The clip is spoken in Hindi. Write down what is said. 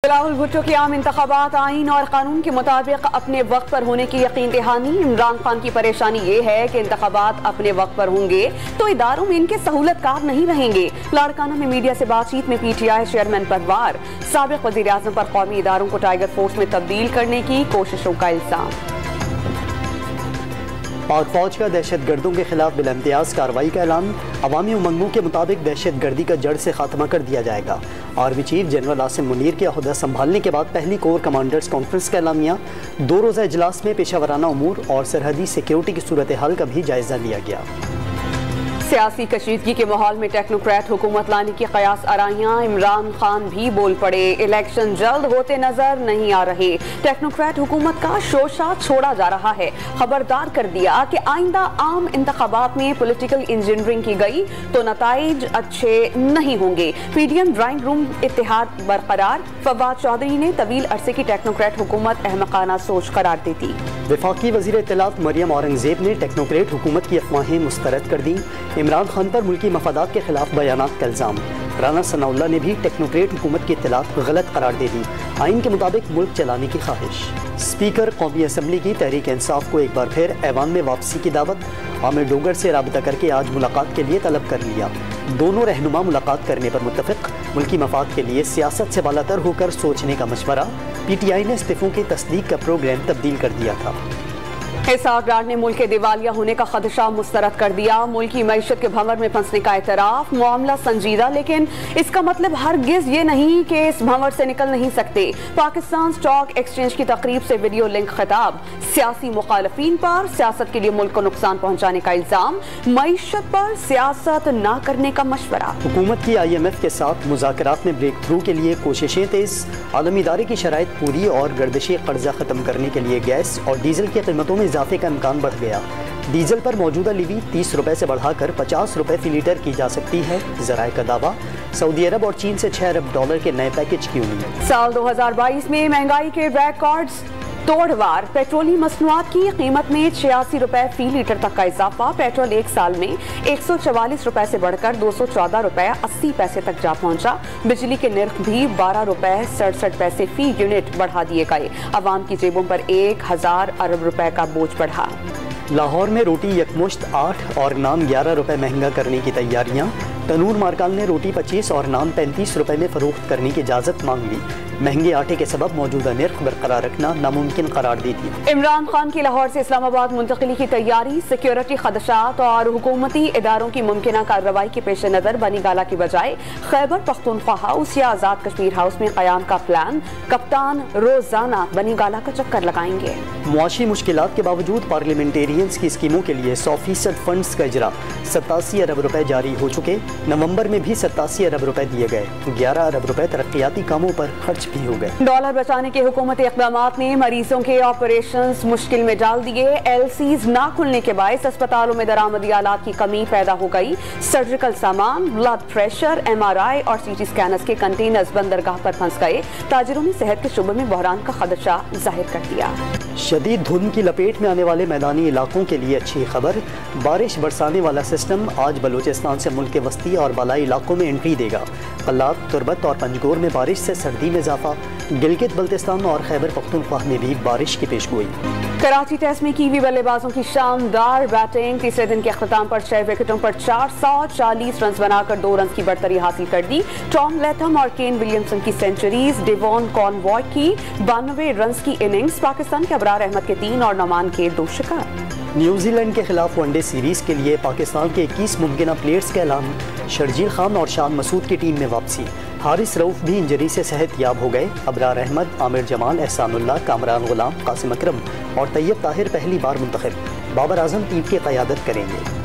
बिलावल भुट्टो की आम इंतखाबात आईन और कानून के मुताबिक अपने वक्त पर होने की यकीन दहानी। इमरान खान की परेशानी ये है कि इंतखाबात अपने वक्त पर होंगे तो इदारों में इनके सहूलतकार नहीं रहेंगे। लाड़काना में मीडिया से बातचीत में PTI चेयरमैन पर वार। साबिक वज़ीर आज़म पर कौमी इदारों को टाइगर फोर्स में तब्दील करने की कोशिशों का इल्जाम। पाक फौज का दहशत गर्दों के खिलाफ बिलइम्तियाज कार्रवाई का ऐलान। अवामी उमंगों के मुताबिक दहशत गर्दी का जड़ से खात्मा कर दिया जाएगा। Army chief general Asim Munir के अहदा संभालने के बाद पहली कोर कमांडर्स कॉन्फ्रेंस का एलामिया। 2 रोज़ा इजलास में पेशावराना उमूर और सरहदी सिक्योरिटी की सूरत हाल का भी जायजा लिया गया। सियासी कशीदगी के माहौल में टेक्नोक्रेट हुकूमत लाने की कयास आराइयां। इमरान खान भी बोल पड़े, इलेक्शन जल्द होते नजर नहीं आ रहे। टेक्नोक्रेट हुकूमत का शोशा छोड़ा जा रहा है। खबरदार कर दिया कि आइंदा आम इंतखाबात में पॉलिटिकल इंजीनियरिंग की गई तो नताइज अच्छे नहीं होंगे। PDM ड्राइंग रूम इत्तेहाद बरकरार। फवाद चौधरी ने तवील अरसे की टेक्नोक्रेट हुकूमत अहमकाना सोच करार दी थी। वफाकी वज़ीर इत्तलात मरियम औरंगजेब ने टेक्नोक्रेट हुकूमत की अफवाहें मुस्तरद कर दी। इमरान खान पर मुल्की मफादात के खिलाफ बयानात का इल्जाम। राना सनाउल्लाह ने भी टेक्नोक्रेट हुकूमत की इत्तलात गलत करार दे दी। आइन के मुताबिक मुल्क चलाने की ख्वाहिश। स्पीकर कौमी असम्बली की तहरीक इंसाफ को एक बार फिर ऐवान में वापसी की दावत। आमिर डोगर से राबता करके आज मुलाकात के लिए तलब कर लिया। दोनों रहनुमा मुलाकात करने पर मुत्तफिक। मुल्की मफाद के लिए सियासत से बालातर होकर सोचने का मशवरा। PTI ने इस्तीफों की तस्दीक का प्रोग्राम तब्दील कर दिया था। हिसार डार ने मुल्क के दिवालिया होने का खदशा मुस्तरद कर दिया। मुल्की मईशत के भंवर में फंसने का एतराफ। मामला संजीदा, लेकिन इसका मतलब हरगिज ये नहीं कि इस भंवर से निकल नहीं सकते। पाकिस्तान स्टॉक एक्सचेंज की तकरीब से वीडियो लिंक खिताब। सियासी मुखालफीन पर सियासत के लिए मुल्क को नुकसान पहुंचाने का इल्जाम। मईशत पर सियासत न करने का मशवरा। हुकूमत की IMF के साथ मुज़ाकरात में ब्रेक थ्रू के लिए कोशिशें तेज। आलमी इदारे की शराइत पूरी और गर्दिशी कर्जा खत्म करने के लिए गैस और डीजल की कीमतों में इजाफे का इम्कान बढ़ गया। डीजल पर मौजूदा लीवी 30 रुपए से बढ़ाकर 50 रुपए फी लीटर की जा सकती है। ज़राए का दावा। सऊदी अरब और चीन से $6 अरब के नए पैकेज की उम्मीद। साल 2022 में महंगाई के रिकॉर्ड्स तोड़वार। पेट्रोली मसनूआत की कीमत में 86 रुपए फी लीटर तक का इजाफा। पेट्रोल एक साल में 144 रुपए से बढ़कर 214 रुपए 80 पैसे तक जा पहुंचा। बिजली के निर्ख भी 12 रुपए 67 पैसे फी यूनिट बढ़ा दिए गए। अवाम की जेबों पर 1000 अरब रुपए का बोझ बढ़ा। लाहौर में रोटी यकमुश्त 8 और नान 11 रुपए महंगा करने की तैयारियां। तनूर मार्काल ने रोटी 25 और नान 35 रुपए में फरोख्त करने की इजाजत मांग ली। महंगे आटे के सबब मौजूदा निर्ख बरकरार रखना नामुमकिन करार दी थी। इमरान खान की लाहौर से इस्लामाबाद मुंतकिली की तैयारी। सिक्योरिटी खदशात और हुकूमती इदारों की मुमकिना कार्रवाई के पेश नजर बनी गाला की बजाय खैबर पख्तूनख्वा हाउस या आजाद कश्मीर हाउस में क़याम का प्लान। कप्तान रोजाना बनी गाला का चक्कर लगाएंगे। मुआशी मुश्किलात के बावजूद पार्लियामेंटेरियंस की स्कीमों के लिए 100% फंड्स का इजरा। 87 अरब रुपए जारी हो चुके। नवंबर में भी 87 अरब रुपए दिए गए। 11 अरब रुपए तरक्याती कामों पर खर्च भी हो गए। डॉलर बचाने के हुकूमती इक़दामात ने मरीजों के ऑपरेशंस मुश्किल में डाल दिए। LCs ना खुलने के बायस अस्पतालों में दरामदी आलात की कमी पैदा हो गई। सर्जिकल सामान, ब्लड प्रेशर, MRI और CT स्कैनर्स के कंटेनर्स बंदरगाह पर फंस गए। ताजिरों ने सेहत के शुबे में बहरान का खदशा जाहिर कर दिया। शदीद धुंध की लपेट में आने वाले मैदानी इलाकों के लिए अच्छी खबर। बारिश बरसाने वाला सिस्टम आज बलूचिस्तान से मुल्क के वस्ती और बालाई इलाकों में एंट्री देगा। कल्लात, तुरबत और पंजगोर में बारिश से सर्दी में इजाफा। गिलगित बल्तिस्तान और खैबर पख्तूनख्वा में भी बारिश की पेशगोई। कराची टेस्ट में कीवी बल्लेबाजों की शानदार बैटिंग। तीसरे दिन के अख्ताम पर 6 विकेटों पर 440 रन बनाकर 2 रन की बढ़तरी हासिल कर दी। टॉम लेथम और केन विलियमसन की सेंचुरीज। डेवॉन कॉनवॉय की 92 रन की इनिंग्स। पाकिस्तान के अबरार अहमद के 3 और नमान के 2 शिकार। न्यूजीलैंड के खिलाफ वनडे सीरीज के लिए पाकिस्तान के 21 मुमकिन प्लेयर्स का ऐलान। शर्जील खान और शान मसूद की टीम में वापसी। हारिस रऊफ भी इंजरी से सेहत याब हो गए। अबरार अहमद, आमिर जमाल, एहसानुल्लाह, कामरान गुलाम, कासिम अकरम और तैयब ताहिर पहली बार मुंतखब। बाबर आजम टीम की क़यादत करेंगे।